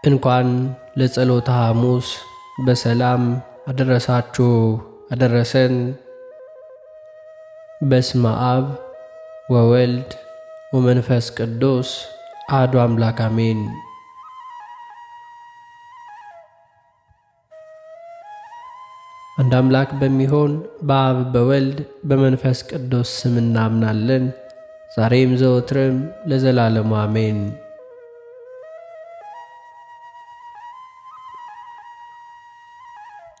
እንኳን ለጸሎተ ሐሙስ በሰላም አደረሳችሁ አደረሰን። በስመ አብ ወወልድ ወመንፈስ ቅዱስ አሐዱ አምላክ አሜን። አንድ አምላክ በሚሆን በአብ በወልድ በመንፈስ ቅዱስ ስም እናምናለን፣ ዛሬም ዘወትርም ለዘላለሙ አሜን።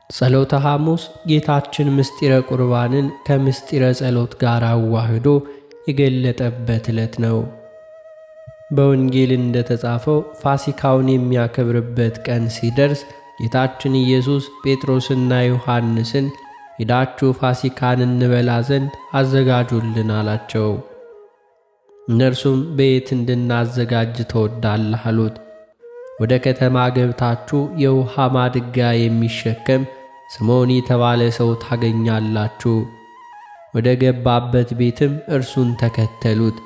ጸሎተ ሐሙስ ጌታችን ምስጢረ ቁርባንን ከምስጢረ ጸሎት ጋር አዋህዶ የገለጠበት ዕለት ነው። በወንጌል እንደተጻፈው ፋሲካውን የሚያከብርበት ቀን ሲደርስ ጌታችን ኢየሱስ ጴጥሮስና ዮሐንስን ሄዳችሁ ፋሲካን እንበላ ዘንድ አዘጋጁልን አላቸው። እነርሱም በየት እንድናዘጋጅ ትወዳለህ አሉት። ወደ ከተማ ገብታችሁ የውሃ ማድጋ የሚሸከም ስምዖን የተባለ ሰው ታገኛላችሁ። ወደ ገባበት ቤትም እርሱን ተከተሉት።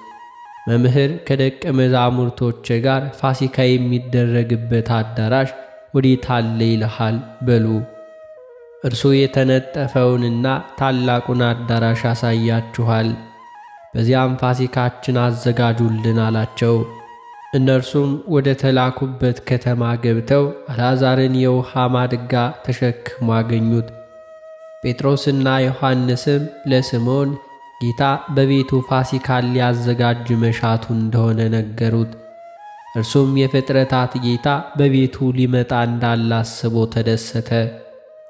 መምህር ከደቀ መዛሙርቶቼ ጋር ፋሲካ የሚደረግበት አዳራሽ ወዴት አለ ይልሃል በሉ። እርሱ የተነጠፈውንና ታላቁን አዳራሽ ያሳያችኋል። በዚያም ፋሲካችን አዘጋጁልን አላቸው። እነርሱም ወደ ተላኩበት ከተማ ገብተው አልዓዛርን የውሃ ማድጋ ተሸክሞ አገኙት። ጴጥሮስና ዮሐንስም ለስምዖን ጌታ በቤቱ ፋሲካን ሊያዘጋጅ መሻቱ እንደሆነ ነገሩት። እርሱም የፍጥረታት ጌታ በቤቱ ሊመጣ እንዳላስቦ ተደሰተ።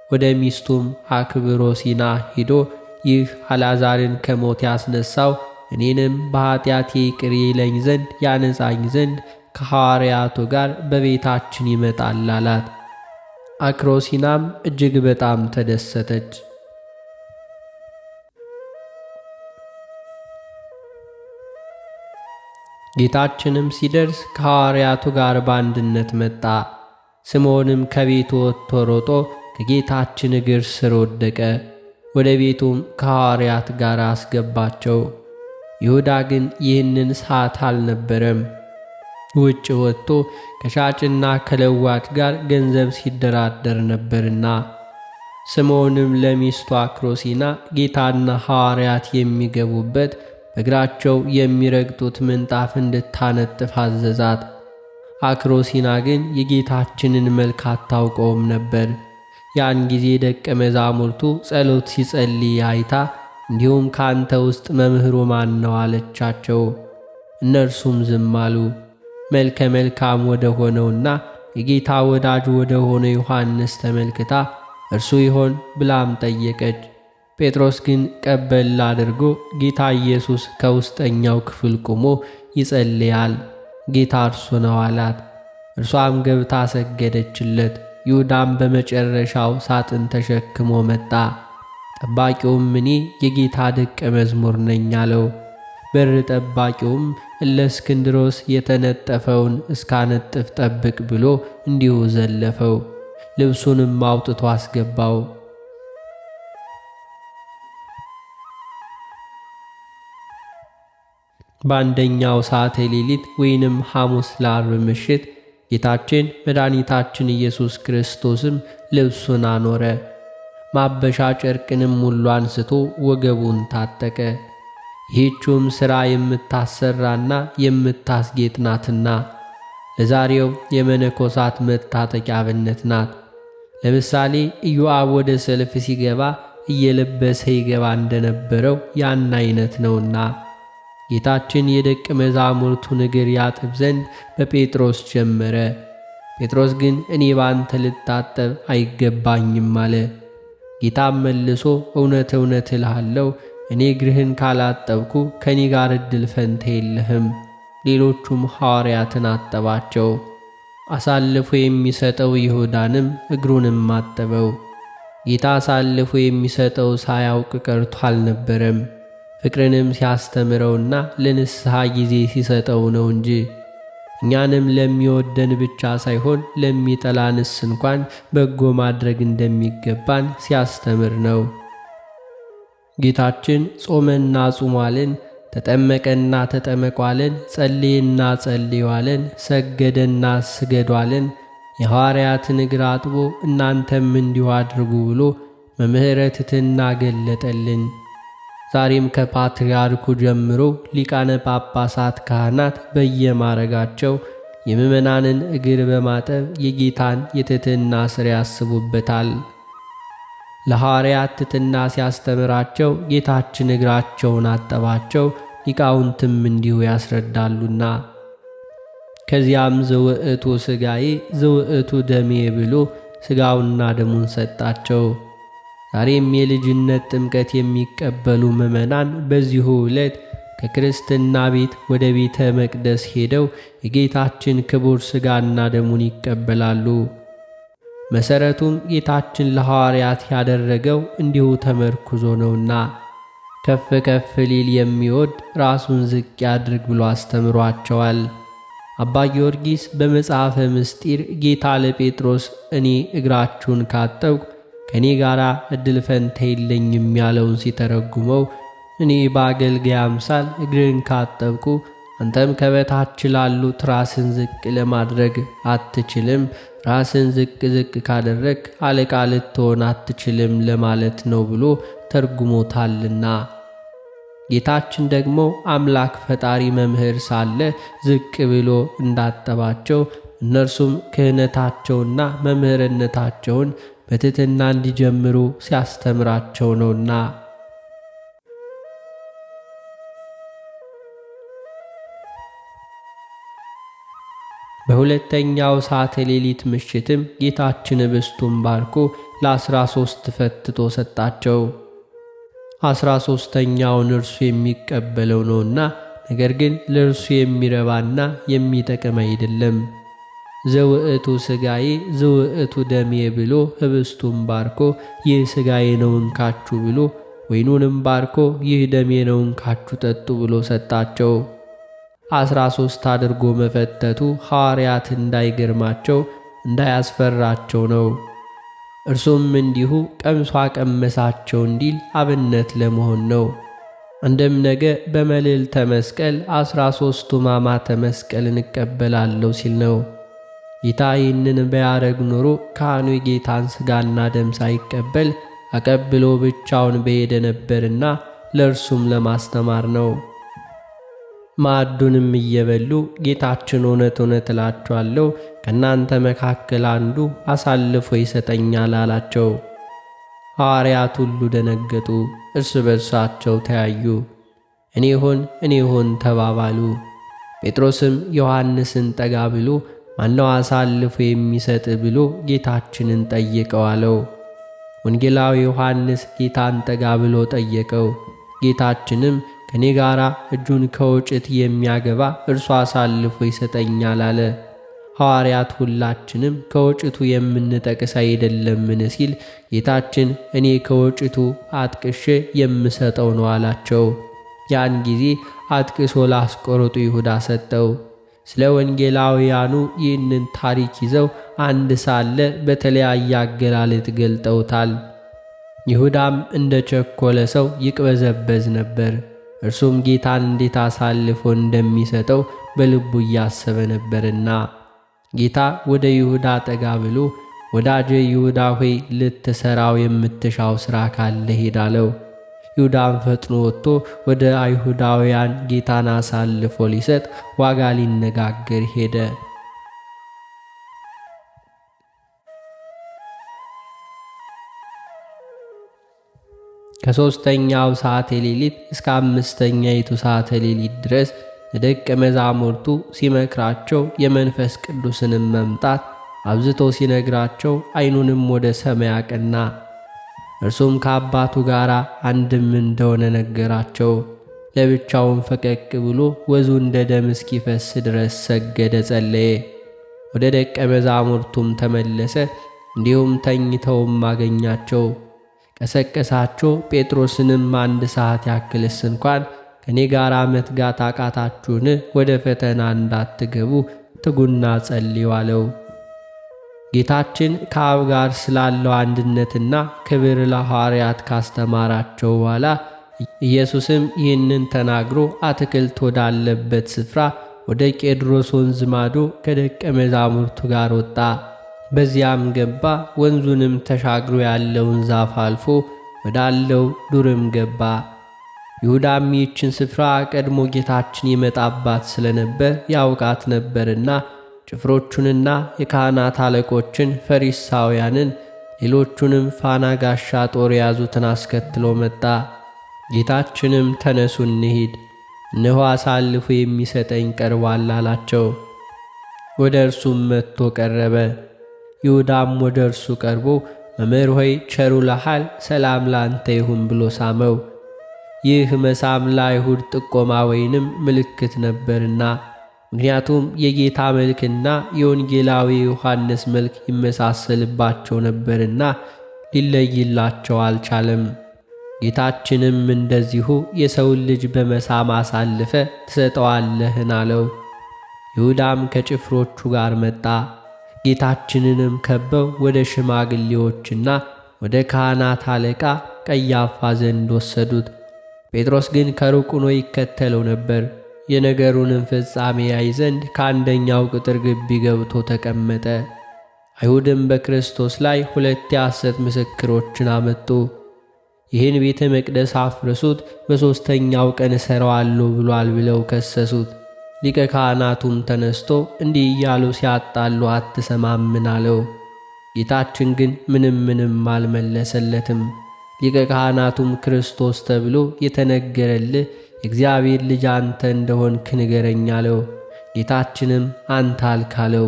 ወደ ሚስቱም አክብሮሲና ሄዶ ይህ አልዓዛርን ከሞት ያስነሳው እኔንም በኀጢአቴ ይቅር ይለኝ ዘንድ ያነጻኝ ዘንድ ከሐዋርያቱ ጋር በቤታችን ይመጣል አላት። አክሮሲናም እጅግ በጣም ተደሰተች። ጌታችንም ሲደርስ ከሐዋርያቱ ጋር በአንድነት መጣ። ስምዖንም ከቤቱ ወጥቶ ሮጦ ከጌታችን እግር ስር ወደቀ። ወደ ቤቱም ከሐዋርያት ጋር አስገባቸው። ይሁዳ ግን ይህንን ሰዓት አልነበረም፣ ውጭ ወጥቶ ከሻጭና ከለዋጭ ጋር ገንዘብ ሲደራደር ነበርና። ስምዖንም ለሚስቱ አክሮሲና ጌታና ሐዋርያት የሚገቡበት በእግራቸው የሚረግጡት ምንጣፍ እንድታነጥፍ አዘዛት። አክሮሲና ግን የጌታችንን መልክ አታውቀውም ነበር። ያን ጊዜ ደቀ መዛሙርቱ ጸሎት ሲጸልይ አይታ እንዲሁም ካንተ ውስጥ መምህሩ ማን ነው አለቻቸው። እነርሱም ዝም አሉ። መልከ መልካም ወደ ሆነውና የጌታ ወዳጅ ወደ ሆነ ዮሐንስ ተመልክታ እርሱ ይሆን ብላም ጠየቀች። ጴጥሮስ ግን ቀበል አድርጎ ጌታ ኢየሱስ ከውስጠኛው ክፍል ቆሞ ይጸልያል፣ ጌታ እርሱ ነው አላት። እርሷም ገብታ ሰገደችለት። ይሁዳም በመጨረሻው ሳጥን ተሸክሞ መጣ። ጠባቂውም እኔ የጌታ ደቀ መዝሙር ነኝ አለው። በር ጠባቂውም እለእስክንድሮስ የተነጠፈውን እስካነጥፍ ጠብቅ ብሎ እንዲሁ ዘለፈው። ልብሱንም አውጥቶ አስገባው። በአንደኛው ሰዓተ ሌሊት ወይንም ሐሙስ ለዓርብ ምሽት ጌታችን መድኃኒታችን ኢየሱስ ክርስቶስም ልብሱን አኖረ። ማበሻ ጨርቅንም ሁሉ አንስቶ ወገቡን ታጠቀ። ይህችውም ሥራ የምታሰራና የምታስጌጥ ናትና ለዛሬው የመነኮሳት መታጠቂያ አብነት ናት። ለምሳሌ ኢዮአብ ወደ ሰልፍ ሲገባ እየለበሰ ይገባ እንደነበረው ያን አይነት ነውና ጌታችን የደቀ መዛሙርቱን እግር ያጥብ ዘንድ በጴጥሮስ ጀመረ። ጴጥሮስ ግን እኔ ባንተ ልታጠብ አይገባኝም አለ። ጌታም መልሶ እውነት እውነት እልሃለሁ እኔ እግርህን ካላጠብኩ ከኔ ጋር ዕድል ፈንታ የለህም። ሌሎቹም ሐዋርያትን አጠባቸው። አሳልፎ የሚሰጠው ይሁዳንም እግሩንም አጠበው። ጌታ አሳልፎ የሚሰጠው ሳያውቅ ቀርቶ አልነበረም፣ ፍቅርንም ሲያስተምረውና ለንስሐ ጊዜ ሲሰጠው ነው እንጂ። እኛንም ለሚወደን ብቻ ሳይሆን ለሚጠላንስ እንኳን በጎ ማድረግ እንደሚገባን ሲያስተምር ነው። ጌታችን ጾመና ጹሟልን፣ ተጠመቀና ተጠመቋልን፣ ጸልየና ጸልየዋልን፣ ሰገደና ስገዷልን፣ የሐዋርያትን እግር አጥቦ እናንተም እንዲሁ አድርጉ ብሎ መምህረ ትሕትና ገለጠልን። ዛሬም ከፓትርያርኩ ጀምሮ ሊቃነ ጳጳሳት፣ ካህናት በየማረጋቸው የምእመናንን እግር በማጠብ የጌታን የትሕትና ሥራ ያስቡበታል። ለሐዋርያት ትሕትና ሲያስተምራቸው ጌታችን እግራቸውን አጠባቸው፣ ሊቃውንትም እንዲሁ ያስረዳሉና። ከዚያም ዘውእቱ ሥጋዬ ዘውእቱ ደሜ ብሎ ሥጋውና ደሙን ሰጣቸው። ዛሬም የልጅነት ጥምቀት የሚቀበሉ ምእመናን በዚሁ ዕለት ከክርስትና ቤት ወደ ቤተ መቅደስ ሄደው የጌታችን ክቡር ሥጋና ደሙን ይቀበላሉ። መሠረቱም ጌታችን ለሐዋርያት ያደረገው እንዲሁ ተመርኩዞ ነውና ከፍ ከፍ ሊል የሚወድ ራሱን ዝቅ ያድርግ ብሎ አስተምሯቸዋል። አባ ጊዮርጊስ በመጽሐፈ ምስጢር ጌታ ለጴጥሮስ እኔ እግራችሁን ካጠብኩ ከእኔ ጋር ዕድል ፈንታ የለኝም ያለውን ሲተረጉመው እኔ በአገልጋይ አምሳል እግርን ካጠብኩ አንተም ከበታች ላሉት ራስን ዝቅ ለማድረግ አትችልም፣ ራስን ዝቅ ዝቅ ካደረግ አለቃ ልትሆን አትችልም ለማለት ነው ብሎ ተርጉሞታልና። ጌታችን ደግሞ አምላክ ፈጣሪ መምህር ሳለ ዝቅ ብሎ እንዳጠባቸው እነርሱም ክህነታቸውና መምህርነታቸውን በትሕትና እንዲጀምሩ ሲያስተምራቸው ነውና። በሁለተኛው ሰዓተ ሌሊት ምሽትም ጌታችን ኅብስቱን ባርኮ ለ13 ፈትቶ ሰጣቸው። 13ኛውን እርሱ የሚቀበለው ነውና፣ ነገር ግን ለእርሱ የሚረባና የሚጠቅም አይደለም። ዘውእቱ ሥጋዬ ዘውእቱ ደሜ ብሎ ኅብስቱን ባርኮ ይህ ሥጋዬ ነው እንካችሁ ብሎ ወይኑንም ባርኮ ይህ ደሜ ነው እንካችሁ ጠጡ ብሎ ሰጣቸው። 13 አድርጎ መፈተቱ ሐዋርያት እንዳይገርማቸው እንዳያስፈራቸው ነው። እርሱም እንዲሁ ቀምሷ ቀመሳቸው እንዲል አብነት ለመሆን ነው። አንድም ነገ በመልዕልተ መስቀል 13ቱ ሕማማተ መስቀልን እቀበላለሁ ሲል ነው። ጌታ ይህንን ባያረግ ኖሮ ካህኑ የጌታን ሥጋና ደም ሳይቀበል አቀብሎ ብቻውን በሄደ ነበርና ለእርሱም ለማስተማር ነው። ማዕዱንም እየበሉ ጌታችን እውነት እውነት እላችኋለሁ ከእናንተ መካከል አንዱ አሳልፎ ይሰጠኛል አላቸው። ሐዋርያት ሁሉ ደነገጡ፣ እርስ በርሳቸው ተያዩ። እኔ ሆን ተባባሉ። ጴጥሮስም ዮሐንስን ጠጋ ብሎ ማነው አሳልፎ የሚሰጥ ብሎ ጌታችንን ጠየቀው አለው። ወንጌላዊ ዮሐንስ ጌታን ጠጋ ብሎ ጠየቀው። ጌታችንም ከኔ ጋር እጁን ከወጭት የሚያገባ እርሱ አሳልፎ ይሰጠኛል አለ። ሐዋርያት ሁላችንም ከወጭቱ የምንጠቅስ አይደለምን ሲል ጌታችን እኔ ከወጭቱ አጥቅሼ የምሰጠው ነው አላቸው። ያን ጊዜ አጥቅሶ ላስቆሮጡ ይሁዳ ሰጠው። ስለ ወንጌላውያኑ ይህንን ታሪክ ይዘው አንድ ሳለ በተለያየ አገላለጥ ገልጠውታል። ይሁዳም እንደ ቸኮለ ሰው ይቅበዘበዝ ነበር። እርሱም ጌታን እንዴት አሳልፎ እንደሚሰጠው በልቡ እያሰበ ነበርና። ጌታ ወደ ይሁዳ ጠጋ ብሎ ወዳጄ ይሁዳ ሆይ ልትሠራው የምትሻው ሥራ ካለ ሂድ አለው። ይሁዳም ፈጥኖ ወጥቶ ወደ አይሁዳውያን ጌታን አሳልፎ ሊሰጥ ዋጋ ሊነጋገር ሄደ። ከሦስተኛው ሰዓተ ሌሊት እስከ 5ኛይቱ ሰዓተ ሌሊት ድረስ ለደቀ መዛሙርቱ ሲመክራቸው የመንፈስ ቅዱስንም መምጣት አብዝቶ ሲነግራቸው ዓይኑንም ወደ ሰማይ አቀና። እርሱም ከአባቱ ጋር አንድም እንደሆነ ነገራቸው። ለብቻውን ፈቀቅ ብሎ ወዙ እንደ ደም እስኪፈስ ድረስ ሰገደ፣ ጸለየ። ወደ ደቀ መዛሙርቱም ተመለሰ። እንዲሁም ተኝተውም አገኛቸው። ቀሰቀሳቸው። ጴጥሮስንም 1 ሰዓት ያክልስ እንኳን ከኔ ጋር መትጋት አቃታችሁን? ወደ ፈተና እንዳትገቡ ትጉና ጸልዩ አለው። ጌታችን ከአብ ጋር ስላለው አንድነትና ክብር ለሐዋርያት ካስተማራቸው በኋላ ኢየሱስም ይህንን ተናግሮ አትክልት ወዳለበት ስፍራ ወደ ቄድሮስ ወንዝ ማዶ ከደቀ መዛሙርቱ ጋር ወጣ። በዚያም ገባ። ወንዙንም ተሻግሮ ያለውን ዛፍ አልፎ ወዳለው ዱርም ገባ። ይሁዳም ይህችን ስፍራ ቀድሞ ጌታችን ይመጣባት ስለነበር ያውቃት ነበርና ጭፍሮቹንና የካህናት አለቆችን፣ ፈሪሳውያንን፣ ሌሎቹንም ፋና፣ ጋሻ፣ ጦር የያዙትን አስከትሎ መጣ። ጌታችንም ተነሱ እንሂድ፣ እነሆ አሳልፎ የሚሰጠኝ ቀርቧል አላቸው። ወደ እርሱም መጥቶ ቀረበ። ይሁዳም ወደ እርሱ ቀርቦ መምህር ሆይ ቸሩ ለሃል፣ ሰላም ላንተ ይሁን ብሎ ሳመው። ይህ መሳም ለአይሁድ ጥቆማ ወይንም ምልክት ነበርና፣ ምክንያቱም የጌታ መልክና የወንጌላዊ ዮሐንስ መልክ ይመሳሰልባቸው ነበርና ሊለይላቸው አልቻለም። ጌታችንም እንደዚሁ የሰውን ልጅ በመሳም አሳልፈ ትሰጠዋለህን አለው። ይሁዳም ከጭፍሮቹ ጋር መጣ። ጌታችንንም ከበው ወደ ሽማግሌዎችና ወደ ካህናት አለቃ ቀያፋ ዘንድ ወሰዱት። ጴጥሮስ ግን ከሩቅ ሆኖ ይከተለው ነበር። የነገሩንም ፍጻሜ ያይ ዘንድ ከአንደኛው ቅጥር ግቢ ገብቶ ተቀመጠ። አይሁድም በክርስቶስ ላይ 2 የሐሰት ምስክሮችን አመጡ። ይህን ቤተ መቅደስ አፍርሱት፣ በሦስተኛው ቀን እሠራዋለሁ ብሏል ብለው ከሰሱት። ሊቀ ካህናቱም ተነስቶ እንዲህ እያሉ ሲያጣሉ አትሰማምን አለው። ጌታችን ግን ምንም አልመለሰለትም። ሊቀ ካህናቱም ክርስቶስ ተብሎ የተነገረልህ የእግዚአብሔር ልጅ አንተ እንደሆንክ ንገረኝ አለው። ጌታችንም አንተ አልክ አለው።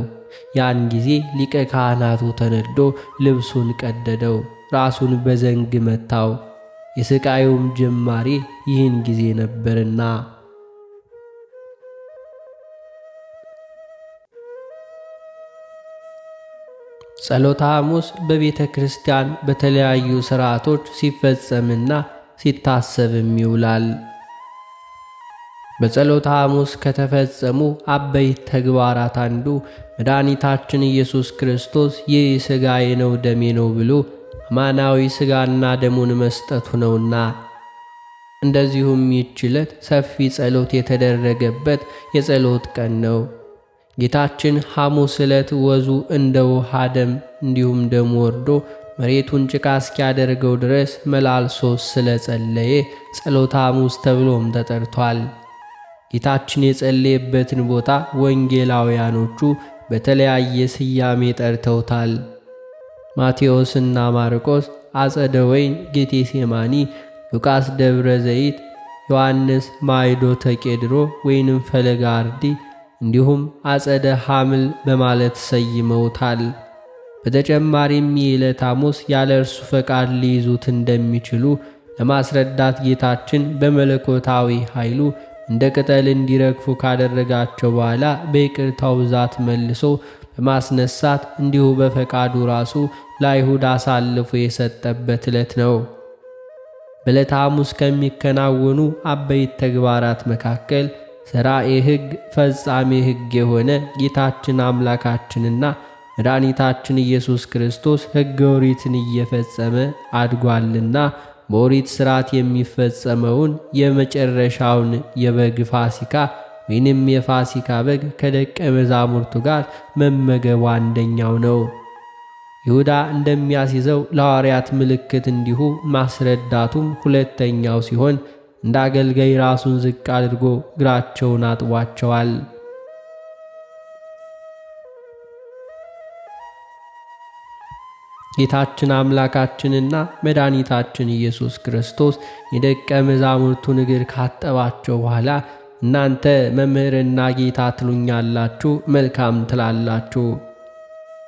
ያን ጊዜ ሊቀ ካህናቱ ተነዶ ልብሱን ቀደደው፣ ራሱን በዘንግ መታው። የሥቃዩም ጅማሬ ይህን ጊዜ ነበርና። ጸሎተ ሐሙስ በቤተ ክርስቲያን በተለያዩ ሥርዓቶች ሲፈጸምና ሲታሰብም ይውላል። በጸሎተ ሐሙስ ከተፈጸሙ አበይት ተግባራት አንዱ መድኃኒታችን ኢየሱስ ክርስቶስ ይህ ሥጋዬ ነው ደሜ ነው ብሎ አማናዊ ሥጋና ደሙን መስጠቱ ነውና፣ እንደዚሁም ይህች ዕለት ሰፊ ጸሎት የተደረገበት የጸሎት ቀን ነው። ጌታችን ሐሙስ ዕለት ወዙ እንደ ውሃ ደም እንዲሁም ደሙ ወርዶ መሬቱን ጭቃ እስኪያደርገው ድረስ መላልሶ ስለ ጸለየ ጸሎተ ሐሙስ ተብሎም ተጠርቷል። ጌታችን የጸለየበትን ቦታ ወንጌላውያኖቹ በተለያየ ስያሜ ጠርተውታል። ማቴዎስና ማርቆስ አጸደ ወይን ጌቴሴማኒ፣ ሉቃስ ደብረ ዘይት፣ ዮሐንስ ማዕዶተ ቄድሮ ወይንም ፈለገ አርዲ እንዲሁም አጸደ ሐምል በማለት ሰይመውታል። በተጨማሪም የዕለት ሐሙስ ያለ እርሱ ፈቃድ ሊይዙት እንደሚችሉ ለማስረዳት ጌታችን በመለኮታዊ ኃይሉ እንደ ቅጠል እንዲረግፉ ካደረጋቸው በኋላ በይቅርታው ብዛት መልሶ በማስነሳት እንዲሁ በፈቃዱ ራሱ ለአይሁድ አሳልፎ የሰጠበት ዕለት ነው። በዕለተ ሐሙስ ከሚከናወኑ አበይት ተግባራት መካከል ሠራኤ ሕግ ፈጻሜ ሕግ የሆነ ጌታችን አምላካችንና መድኃኒታችን ኢየሱስ ክርስቶስ ሕገ ኦሪትን እየፈጸመ አድጓልና በኦሪት ሥርዓት የሚፈጸመውን የመጨረሻውን የበግ ፋሲካ ወይንም የፋሲካ በግ ከደቀ መዛሙርቱ ጋር መመገቡ አንደኛው ነው። ይሁዳ እንደሚያስይዘው ለሐዋርያት ምልክት እንዲሁ ማስረዳቱም ሁለተኛው ሲሆን እንደ አገልጋይ ራሱን ዝቅ አድርጎ እግራቸውን አጥቧቸዋል። ጌታችን አምላካችንና መድኃኒታችን ኢየሱስ ክርስቶስ የደቀ መዛሙርቱን እግር ካጠባቸው በኋላ እናንተ መምህርና ጌታ ትሉኛላችሁ፣ መልካም ትላላችሁ።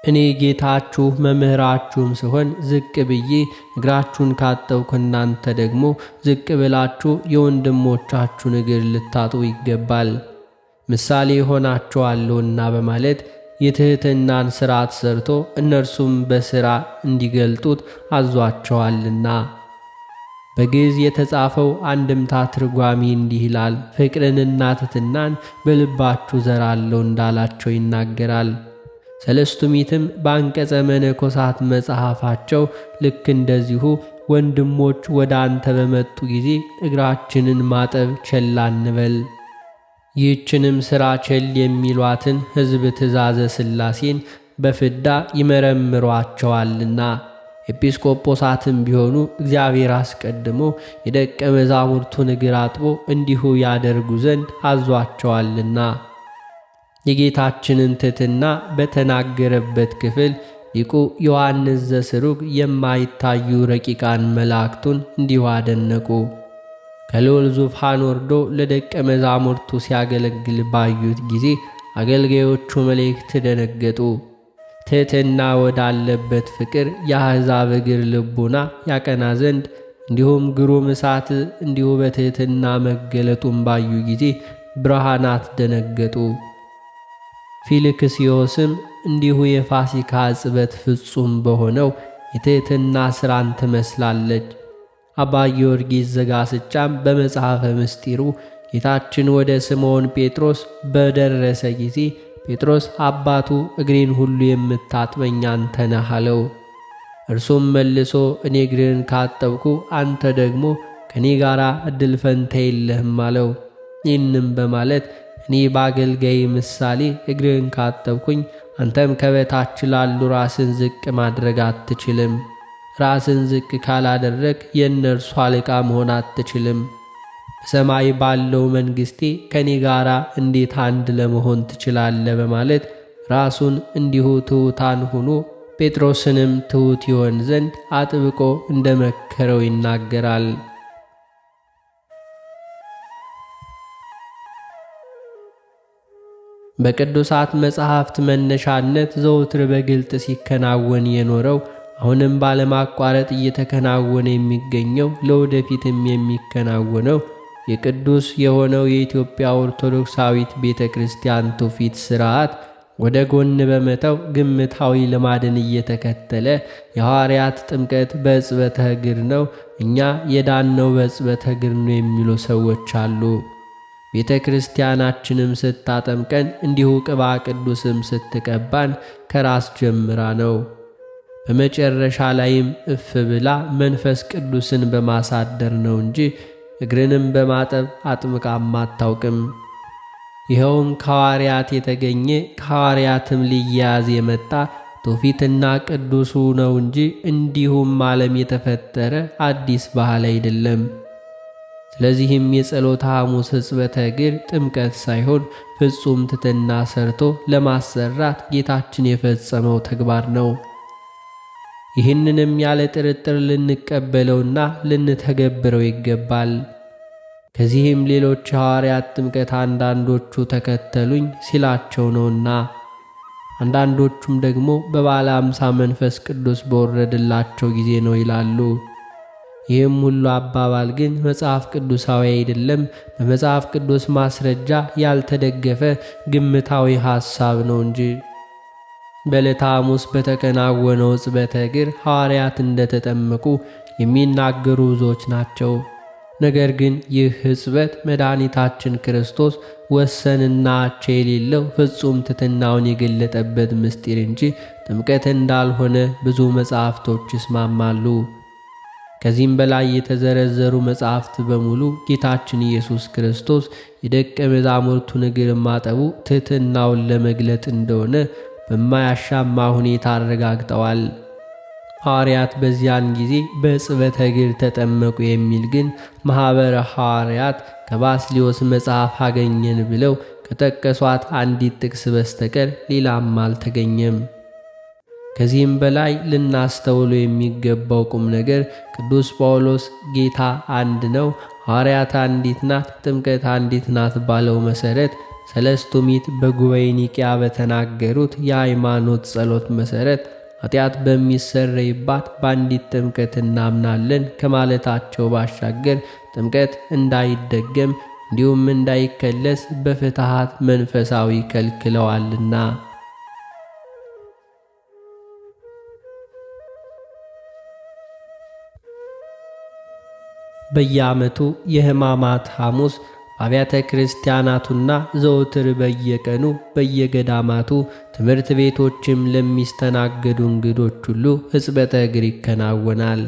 እኔ ጌታችሁ መምህራችሁም ስሆን ዝቅ ብዬ እግራችሁን ካጠብኩ እናንተ ደግሞ ዝቅ ብላችሁ የወንድሞቻችሁን እግር ልታጥቡ ይገባል፣ ምሳሌ ሆናችኋለሁና በማለት የትሕትናን ሥርዓት ሰርቶ እነርሱም በሥራ እንዲገልጡት አዟቸዋልና። በግዕዝ የተጻፈው አንድምታ ትርጓሚ እንዲህ ይላል፣ ፍቅርንና ትሕትናን በልባችሁ ዘራለሁ እንዳላቸው ይናገራል። ሰለስቱ ምዕትም በአንቀጸ መነኮሳት መጽሐፋቸው ልክ እንደዚሁ ወንድሞች ወደ አንተ በመጡ ጊዜ እግራችንን ማጠብ ቸል አንበል፣ ይህችንም ሥራ ቸል የሚሏትን ሕዝብ ትእዛዘ ሥላሴን በፍዳ ይመረምሯቸዋልና። ኤጲስቆጶሳትም ቢሆኑ እግዚአብሔር አስቀድሞ የደቀ መዛሙርቱን እግር አጥቦ እንዲሁ ያደርጉ ዘንድ አዟቸዋልና። የጌታችንን ትሕትና በተናገረበት ክፍል ሊቁ ዮሐንስ ዘስሩግ የማይታዩ ረቂቃን መላእክቱን እንዲሁ አደነቁ። ከልዑል ዙፋን ወርዶ ለደቀ መዛሙርቱ ሲያገለግል ባዩት ጊዜ አገልጋዮቹ መላእክት ደነገጡ። ትሕትና ወዳለበት ፍቅር የአሕዛብ እግር ልቡና ያቀና ዘንድ እንዲሁም ግሩም እሳት እንዲሁ በትሕትና መገለጡን ባዩ ጊዜ ብርሃናት ደነገጡ። ፊልክስዮስም እንዲሁ የፋሲካ ዕጽበት ፍጹም በሆነው የትሕትና ሥራን ትመስላለች። አባ ጊዮርጊስ ዘጋስጫም በመጽሐፈ ምስጢሩ ጌታችን ወደ ስምዖን ጴጥሮስ በደረሰ ጊዜ ጴጥሮስ አባቱ እግሬን ሁሉ የምታጥበኝ አንተ ነህ አለው። እርሱም መልሶ እኔ እግርህን ካጠብኩ አንተ ደግሞ ከእኔ ጋር ዕድል ፈንታ የለህም አለው። ይህንም በማለት እኔ በአገልጋይ ምሳሌ እግርህን ካጠብኩኝ አንተም ከበታች ላሉ ራስን ዝቅ ማድረግ አትችልም። ራስን ዝቅ ካላደረግ የእነርሱ አለቃ መሆን አትችልም። በሰማይ ባለው መንግሥቴ ከኔ ጋር እንዴት አንድ ለመሆን ትችላለህ? በማለት ራሱን እንዲሁ ትሑታን ሆኖ ጴጥሮስንም ትሑት ይሆን ዘንድ አጥብቆ እንደመከረው ይናገራል። በቅዱሳት መጻሕፍት መነሻነት ዘውትር በግልጥ ሲከናወን የኖረው አሁንም ባለማቋረጥ እየተከናወነ የሚገኘው ለወደፊትም የሚከናወነው የቅዱስ የሆነው የኢትዮጵያ ኦርቶዶክሳዊት ቤተ ክርስቲያን ትውፊት ሥርዓት ወደ ጎን በመተው ግምታዊ ልማድን እየተከተለ የሐዋርያት ጥምቀት በዕጽበተ እግር ነው፣ እኛ የዳነው በዕጽበተ እግር ነው የሚሉ ሰዎች አሉ። ቤተ ክርስቲያናችንም ስታጠምቀን እንዲሁ ቅባ ቅዱስም ስትቀባን ከራስ ጀምራ ነው። በመጨረሻ ላይም እፍ ብላ መንፈስ ቅዱስን በማሳደር ነው እንጂ እግርንም በማጠብ አጥምቃም አታውቅም። ይኸውም ከሐዋርያት የተገኘ ከሐዋርያትም ሊያያዝ የመጣ ትውፊትና ቅዱሱ ነው እንጂ እንዲሁም ዓለም የተፈጠረ አዲስ ባህል አይደለም። ስለዚህም የጸሎተ ሐሙስ ሕጽበተ እግር ጥምቀት ሳይሆን ፍጹም ትሕትና ሰርቶ ለማሰራት ጌታችን የፈጸመው ተግባር ነው። ይህንንም ያለ ጥርጥር ልንቀበለውና ልንተገብረው ይገባል። ከዚህም ሌሎች ሐዋርያት ጥምቀት አንዳንዶቹ ተከተሉኝ ሲላቸው ነውና፣ አንዳንዶቹም ደግሞ በበዓለ ሃምሳ መንፈስ ቅዱስ በወረደላቸው ጊዜ ነው ይላሉ። ይህም ሁሉ አባባል ግን መጽሐፍ ቅዱሳዊ አይደለም፣ በመጽሐፍ ቅዱስ ማስረጃ ያልተደገፈ ግምታዊ ሐሳብ ነው እንጂ። በዕለተ ሐሙስ በተከናወነው ዕጽበተ እግር ሐዋርያት እንደተጠመቁ የሚናገሩ ብዙዎች ናቸው። ነገር ግን ይህ ሕጽበት መድኃኒታችን ክርስቶስ ወሰንና አቻ የሌለው ፍጹም ትሕትናውን የገለጠበት ምስጢር እንጂ ጥምቀት እንዳልሆነ ብዙ መጻሕፍቶች ይስማማሉ። ከዚህም በላይ የተዘረዘሩ መጻሕፍት በሙሉ ጌታችን ኢየሱስ ክርስቶስ የደቀ መዛሙርቱን እግር ማጠቡ ትሕትናውን ለመግለጥ እንደሆነ በማያሻማ ሁኔታ አረጋግጠዋል። ሐዋርያት በዚያን ጊዜ በዕጽበተ እግር ተጠመቁ የሚል ግን ማኅበረ ሐዋርያት ከባስልዮስ መጽሐፍ አገኘን ብለው ከጠቀሷት አንዲት ጥቅስ በስተቀር ሌላም አልተገኘም። ከዚህም በላይ ልናስተውሎ የሚገባው ቁም ነገር ቅዱስ ጳውሎስ ጌታ አንድ ነው፣ ሐዋርያት አንዲት ናት፣ ጥምቀት አንዲት ናት ባለው መሠረት ሰለስቱ ምዕት በጉባኤ ኒቅያ በተናገሩት የሃይማኖት ጸሎት መሠረት ኃጢአት በሚሰረይባት በአንዲት ጥምቀት እናምናለን ከማለታቸው ባሻገር ጥምቀት እንዳይደገም እንዲሁም እንዳይከለስ በፍትሐት መንፈሳዊ ከልክለዋልና። በየዓመቱ የሕማማት ሐሙስ አብያተ ክርስቲያናቱና ዘወትር በየቀኑ በየገዳማቱ ትምህርት ቤቶችም ለሚስተናገዱ እንግዶች ሁሉ ሕጽበተ እግር ይከናወናል።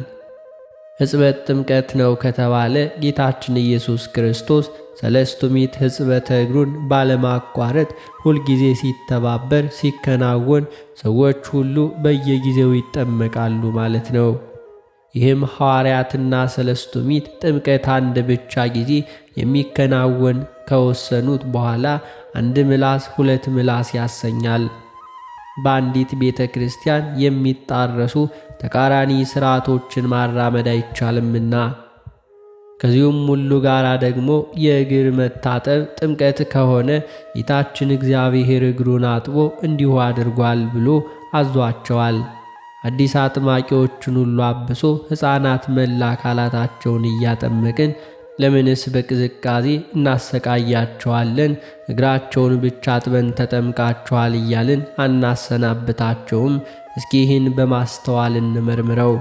ሕጽበት ጥምቀት ነው ከተባለ ጌታችን ኢየሱስ ክርስቶስ ሰለስቱ ምዕት ሕጽበተ እግሩን ባለማቋረጥ ሁልጊዜ ሲተባበር ሲከናወን ሰዎች ሁሉ በየጊዜው ይጠመቃሉ ማለት ነው። ይህም ሐዋርያትና ሰለስቱ ምዕት ጥምቀት አንድ ብቻ ጊዜ የሚከናወን ከወሰኑት በኋላ አንድ ምላስ ሁለት ምላስ ያሰኛል። በአንዲት ቤተ ክርስቲያን የሚጣረሱ ተቃራኒ ሥርዓቶችን ማራመድ አይቻልምና። ከዚሁም ሁሉ ጋር ደግሞ የእግር መታጠብ ጥምቀት ከሆነ ጌታችን እግዚአብሔር እግሩን አጥቦ እንዲሁ አድርጓል ብሎ አዟቸዋል። አዲስ አጥማቂዎችን ሁሉ አብሶ ሕፃናት መላ አካላታቸውን እያጠመቅን ለምንስ በቅዝቃዜ እናሰቃያቸዋለን? እግራቸውን ብቻ አጥበን ተጠምቃቸዋል እያልን አናሰናብታቸውም? እስኪ ይህን በማስተዋል እንመርምረው።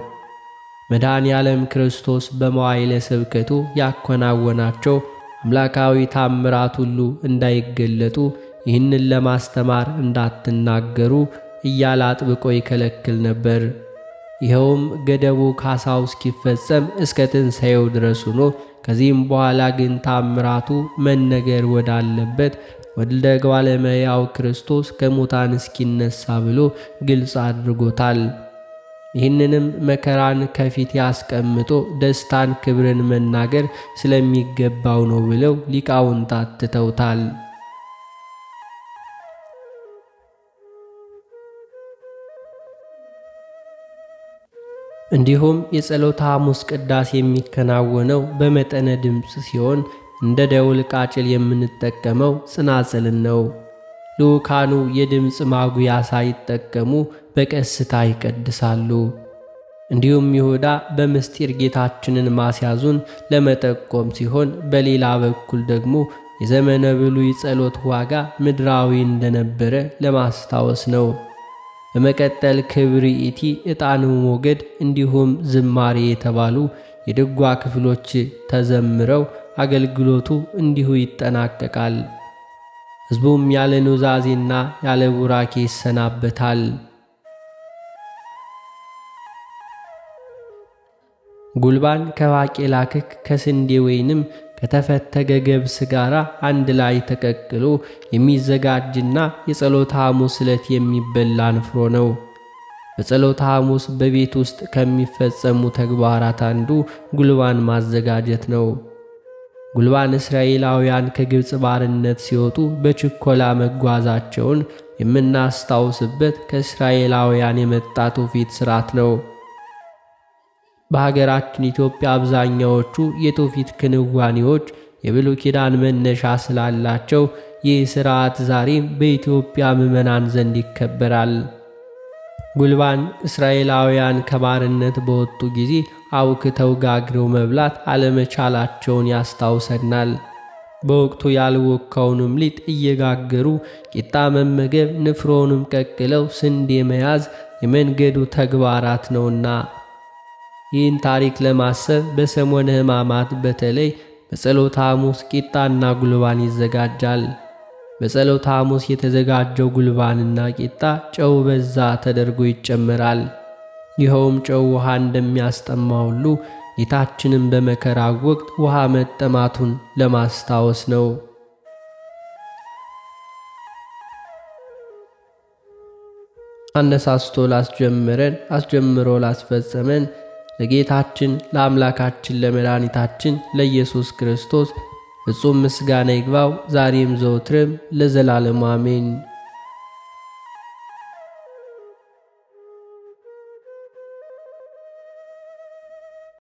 መድኃኔ ዓለም ክርስቶስ በመዋዕለ ስብከቱ ያከናወናቸው አምላካዊ ታምራት ሁሉ እንዳይገለጡ ይህንን ለማስተማር እንዳትናገሩ እያለ አጥብቆ ይከለክል ነበር። ይኸውም ገደቡ ካሳው እስኪፈጸም እስከ ትንሣኤው ድረስ ሆኖ ከዚህም በኋላ ግን ታምራቱ መነገር ወዳለበት ወልደ እጓለ እመሕያው ክርስቶስ ከሙታን እስኪነሳ ብሎ ግልጽ አድርጎታል። ይህንንም መከራን ከፊት ያስቀምጦ ደስታን ክብርን መናገር ስለሚገባው ነው ብለው ሊቃውንት አትተውታል። እንዲሁም የጸሎተ ሐሙስ ቅዳሴ የሚከናወነው በመጠነ ድምፅ ሲሆን እንደ ደውል ቃጭል የምንጠቀመው ጽናጽልን ነው። ልዑካኑ የድምፅ ማጉያ ሳይጠቀሙ በቀስታ ይቀድሳሉ። እንዲሁም ይሁዳ በምስጢር ጌታችንን ማስያዙን ለመጠቆም ሲሆን፣ በሌላ በኩል ደግሞ የዘመነ ብሉይ ጸሎት ዋጋ ምድራዊ እንደነበረ ለማስታወስ ነው። በመቀጠል ክብርኢቲ፣ ዕጣን ሞገድ እንዲሁም ዝማሬ የተባሉ የድጓ ክፍሎች ተዘምረው አገልግሎቱ እንዲሁ ይጠናቀቃል። ሕዝቡም ያለ ኑዛዜና ያለ ቡራኬ ይሰናበታል። ጉልባን ከባቄላ ክክ ከስንዴ ወይንም ከተፈተገ ገብስ ጋር አንድ ላይ ተቀቅሎ የሚዘጋጅና የጸሎተ ሐሙስ ዕለት የሚበላ ንፍሮ ነው። በጸሎተ ሐሙስ በቤት ውስጥ ከሚፈጸሙ ተግባራት አንዱ ጉልባን ማዘጋጀት ነው። ጉልባን እስራኤላውያን ከግብፅ ባርነት ሲወጡ በችኮላ መጓዛቸውን የምናስታውስበት ከእስራኤላውያን የመጣ ትውፊት ሥርዓት ነው። በሀገራችን ኢትዮጵያ አብዛኛዎቹ የትውፊት ክንዋኔዎች የብሉይ ኪዳን መነሻ ስላላቸው ይህ ሥርዓት ዛሬም በኢትዮጵያ ምዕመናን ዘንድ ይከበራል። ጉልባን እስራኤላውያን ከባርነት በወጡ ጊዜ አውክተው ጋግረው መብላት አለመቻላቸውን ያስታውሰናል። በወቅቱ ያልወካውንም ሊጥ እየጋገሩ ቂጣ መመገብ፣ ንፍሮውንም ቀቅለው ስንዴ መያዝ የመንገዱ ተግባራት ነውና ይህን ታሪክ ለማሰብ በሰሞነ ሕማማት በተለይ በጸሎተ ሐሙስ ቂጣና ጉልባን ይዘጋጃል። በጸሎተ ሐሙስ የተዘጋጀው ጉልባንና ቂጣ ጨው በዛ ተደርጎ ይጨመራል። ይኸውም ጨው ውሃ እንደሚያስጠማ ሁሉ ጌታችንም በመከራው ወቅት ውሃ መጠማቱን ለማስታወስ ነው። አነሳስቶ ላስጀመረን አስጀምሮ ላስፈጸመን ለጌታችን ለአምላካችን ለመድኃኒታችን ለኢየሱስ ክርስቶስ ፍጹም ምስጋና ይግባው ዛሬም ዘወትርም ለዘላለሙ አሜን።